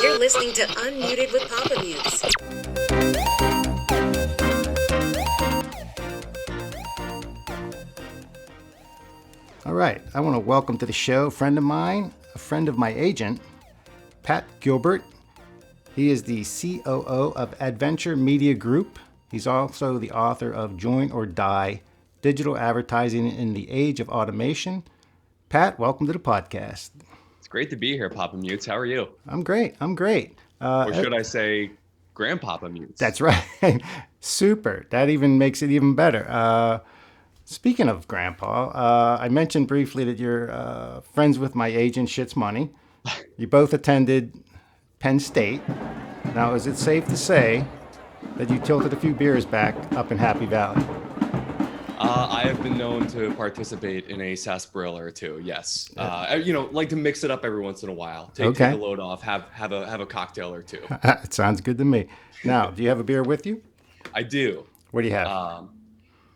You're listening to Unmuted with Papamutes. All right, I want to welcome to the show a friend of mine, a friend of my agent, Pat Gilbert. He is the COO of Adventure Media Group. He's also the author of Join or Die, Digital Advertising in the Age of Automation. Pat, welcome to the podcast. It's great to be here, Papamutes. How are you? I'm great. Or should I say Grandpapamutes? That's right. Super. That even makes it even better. Speaking of Grandpa, I mentioned briefly that you're friends with my agent, Shit's Money. You both attended Penn State. Now, is it safe to say that you tilted a few beers back up in Happy Valley? I have been known to participate in a sarsaparilla or two. Yes, like to mix it up every once in a while. Take the load off. Have a cocktail or two. It sounds good to me. Now, do you have a beer with you? I do. What do you have?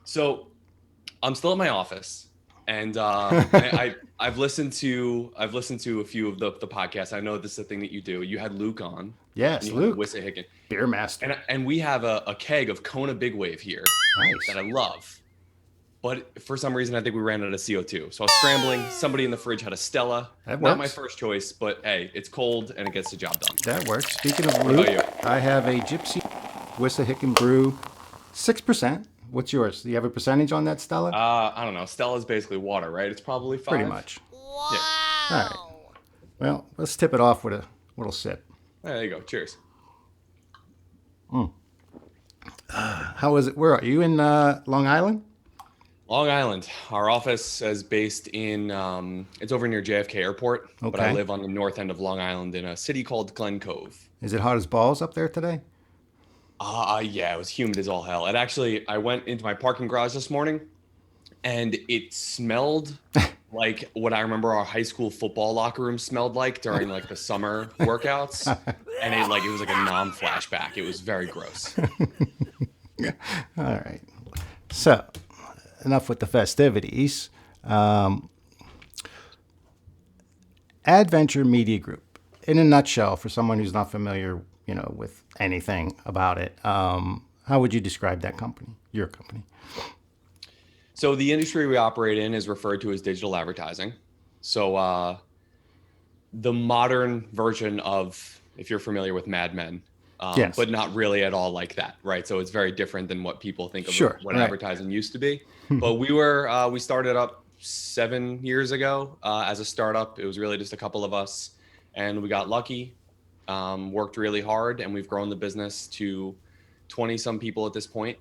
So I'm still at my office, and I've listened to a few of the podcasts. I know this is a thing that you do. You had Luke on. Yes, Luke. Wissahickon. Beer master. And we have a keg of Kona Big Wave here. Nice. That I love. But for some reason, I think we ran out of CO2. So I was scrambling. Somebody in the fridge had a Stella. That Not works. my first choice, but hey, it's cold and it gets the job done. That works. Speaking of What Luke, about you? I have a Gypsy Wissahickon brew, 6%. What's yours? Do you have a percentage on that, Stella? I don't know. Stella's basically water, right? It's probably 5. Pretty much. Wow. Yeah. All right. Well, let's tip it off with a little sip. There you go. Cheers. How is it? Where are you? In Long Island? Long Island. Our office is based in, it's over near JFK Airport, but I Okay. live on the north end of Long Island in a city called Glen Cove. Is it hot as balls up there today? Yeah, it was humid as all hell. And actually, I went into my parking garage this morning and it smelled like what I remember our high school football locker room smelled like during like the summer workouts. And it was like a flashback. It was very gross. All right. So, enough with the festivities. Adventure Media Group, in a nutshell, for someone who's not familiar, with anything about it, how would you describe that company, your company? So the industry we operate in is referred to as digital advertising. So the modern version of, if you're familiar with Mad Men, Yes. but not really at all like that, right? So it's very different than what people think of Sure, what right. advertising used to be. But we started up 7 years ago as a startup. It was really just a couple of us, and we got lucky, worked really hard, and we've grown the business to 20 some people at this point.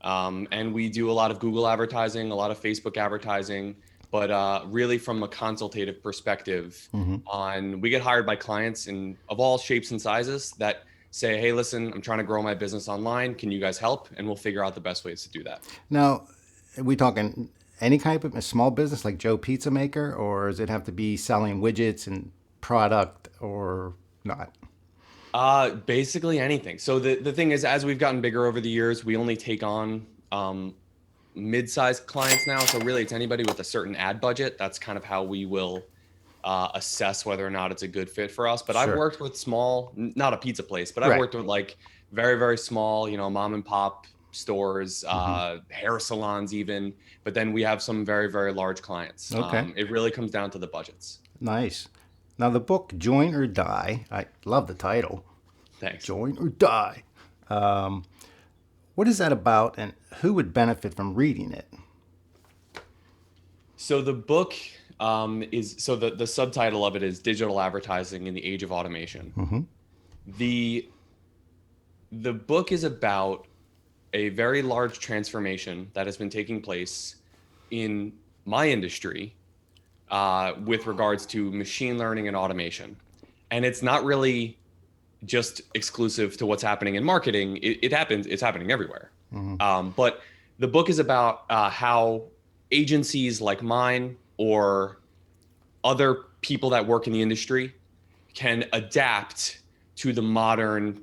And we do a lot of Google advertising, a lot of Facebook advertising, but really from a consultative perspective we get hired by clients of all shapes and sizes that say, hey, listen, I'm trying to grow my business online. Can you guys help? And we'll figure out the best ways to do that. Now, are we talking any kind of a small business like Joe Pizza Maker, or does it have to be selling widgets and product or not? Basically anything. So the thing is, as we've gotten bigger over the years, we only take on mid-sized clients now. So really it's anybody with a certain ad budget. That's kind of how we will assess whether or not it's a good fit for us. But Sure. I've worked with small, not a pizza place, but I've Right. worked with like very, very small, mom and pop stores, hair salons even. But then we have some very, very large clients. Okay. It really comes down to the budgets. Nice. Now, the book Join or Die, I love the title. Thanks. Join or Die. What is that about, and who would benefit from reading it? So the book the subtitle of it is Digital Advertising in the Age of Automation. The book is about a very large transformation that has been taking place in my industry with regards to machine learning and automation. And it's not really just exclusive to what's happening in marketing. It's happening everywhere. But the book is about how agencies like mine or other people that work in the industry can adapt to the modern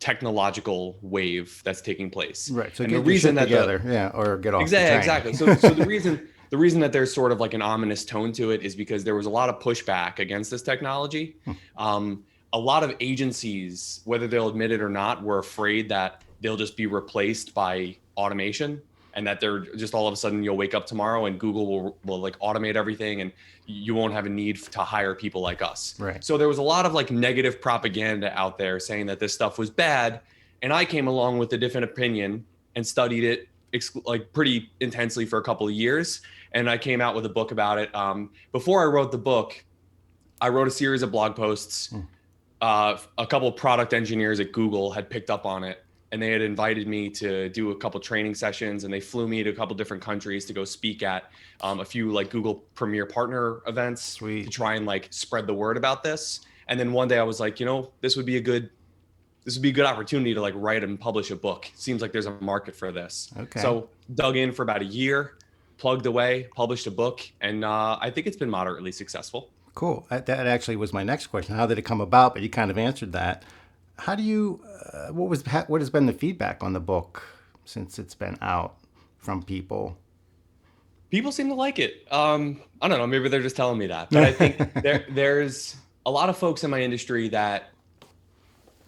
technological wave that's taking place. Right. So and get the your reason shit that together, or get off the train. Exactly. So the reason that there's sort of like an ominous tone to it is because there was a lot of pushback against this technology. a lot of agencies, whether they'll admit it or not, were afraid that they'll just be replaced by automation, and that they're just all of a sudden you'll wake up tomorrow and Google will like automate everything and you won't have a need to hire people like us. Right. So there was a lot of like negative propaganda out there saying that this stuff was bad. And I came along with a different opinion and studied it like pretty intensely for a couple of years. And I came out with a book about it. Before I wrote the book, I wrote a series of blog posts. A couple of product engineers at Google had picked up on it, and they had invited me to do a couple training sessions, and they flew me to a couple different countries to go speak at a few like Google Premier Partner events. Sweet. To try and like spread the word about this. And then one day I was like, this would be a good opportunity to like write and publish a book. Seems like there's a market for this. Okay. So dug in for about a year, plugged away, published a book, and I think it's been moderately successful. Cool. That actually was my next question. How did it come about? But you kind of answered that. How do you? What has been the feedback on the book since it's been out from people? People seem to like it. I don't know. Maybe they're just telling me that. But I think there's a lot of folks in my industry that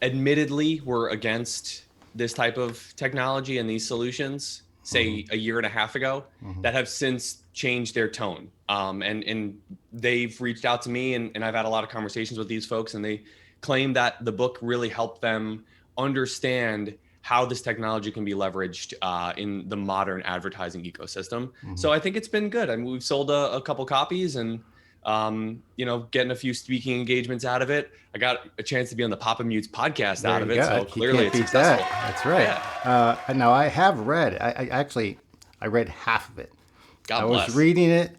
admittedly were against this type of technology and these solutions, say a year and a half ago, that have since changed their tone. And they've reached out to me, and I've had a lot of conversations with these folks, and they claim that the book really helped them understand how this technology can be leveraged in the modern advertising ecosystem. So I think it's been good. I mean, we've sold a couple copies, and getting a few speaking engagements out of it. I got a chance to be on the Papamutes podcast out of it. So clearly it's successful. That's right. Yeah. Now I have read, I read half of it. God I bless. was reading it.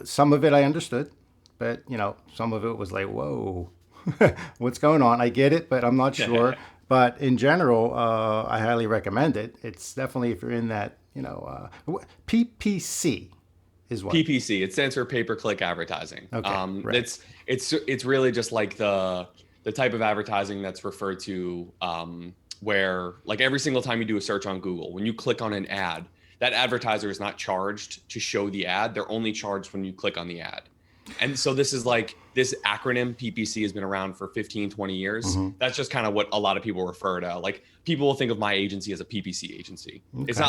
Some of it I understood, but some of it was like, whoa, what's going on? I get it, but I'm not sure. But in general, I highly recommend it. It's definitely, if you're in that, PPC is what? PPC. It stands for pay-per-click advertising. Okay, right. It's really just like the type of advertising that's referred to where like every single time you do a search on Google, when you click on an ad, that advertiser is not charged to show the ad. They're only charged when you click on the ad. And so this is like, this acronym PPC has been around for 15, 20 years. That's just kind of what a lot of people refer to. Like, people will think of my agency as a PPC agency. Okay. It's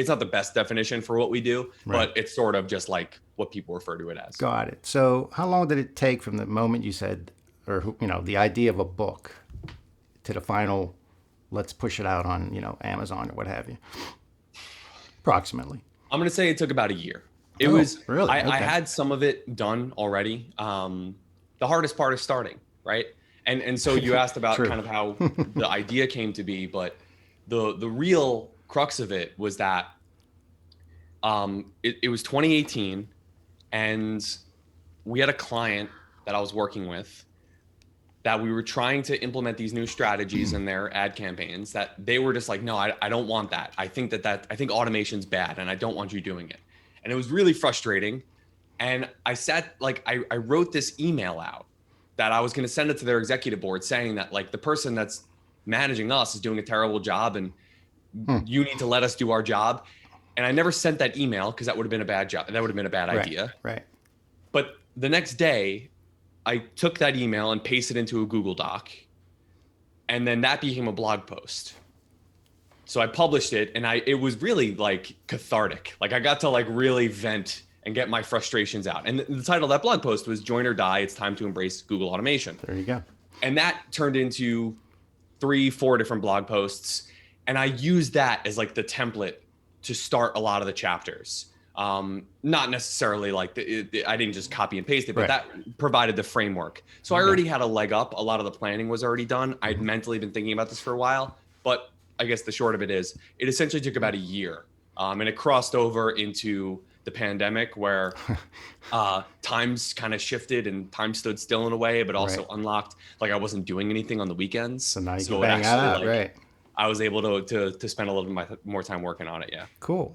not the best definition for what we do, but it's sort of just like what people refer to it as. Got it. So how long did it take from the moment you said, or the idea of a book to the final, let's push it out on, Amazon or what have you? Approximately. I'm going to say it took about a year. It was really? Okay. I had some of it done already. The hardest part is starting, right? And so you asked about kind of how the idea came to be, but the real crux of it was that it was 2018, and we had a client that I was working with that we were trying to implement these new strategies in their ad campaigns that they were just like, no, I don't want that. I think automation's bad, and I don't want you doing it. And it was really frustrating. And I wrote this email out that I was going to send it to their executive board saying that like the person that's managing us is doing a terrible job, and you need to let us do our job. And I never sent that email because that would have been a bad job. That would have been a bad idea. Right. But the next day I took that email and pasted it into a Google Doc, and then that became a blog post. So I published it, and it was really like cathartic. Like, I got to like really vent and get my frustrations out. And the title of that blog post was "Join or Die, It's Time to Embrace Google Automation." There you go. And that turned into 3-4 different blog posts. And I used that as like the template to start a lot of the chapters. Not necessarily like I didn't just copy and paste it, but that provided the framework. So I already had a leg up. A lot of the planning was already done. I'd mentally been thinking about this for a while, but I guess the short of it is it essentially took about a year. And it crossed over into the pandemic where times kind of shifted and time stood still in a way, but also unlocked. Like, I wasn't doing anything on the weekends. So now you can bang out, right? I was able to spend a little bit more time working on it. Yeah. Cool.